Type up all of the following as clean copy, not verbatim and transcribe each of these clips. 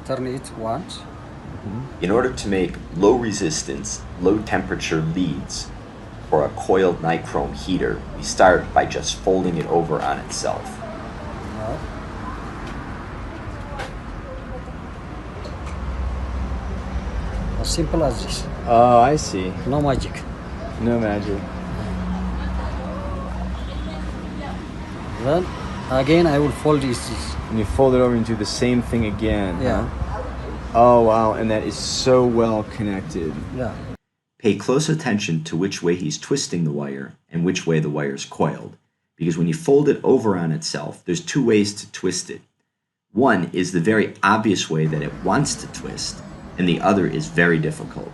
turn it once. In order to make low resistance, low temperature leads for a coiled nichrome heater, we start by just folding it over on itself. Now. As simple as this. Oh, I see. No magic. No magic. Then again I will fold this. And you fold it over and do the same thing again. Yeah. Huh? Oh, wow. And that is so well connected. Yeah. Pay close attention to which way he's twisting the wire and which way the wire's coiled, because when you fold it over on itself, there's two ways to twist it. One is the very obvious way that it wants to twist, and the other is very difficult.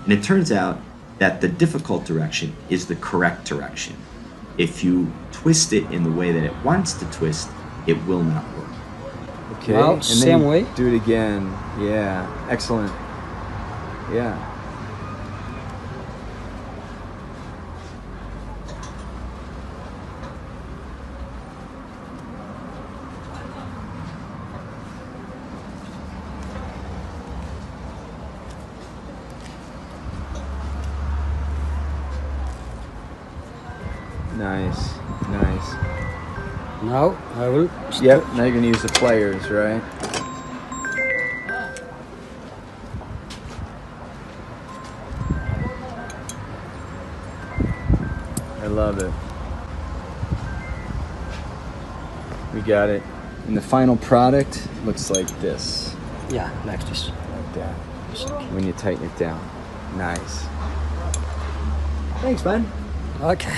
And it turns out that the difficult direction is the correct direction. If you twist it in the way that it wants to twist, it will not work. Okay. Now, and same then you way. do it again. Yeah. Excellent. Yeah. Nice. Nice. Now I will. Yep. Now you're going to use the pliers, right? I love it. We got it. And the final product looks like this. Yeah, like this. Like that. When you tighten it down. Nice. Thanks, man. Okay.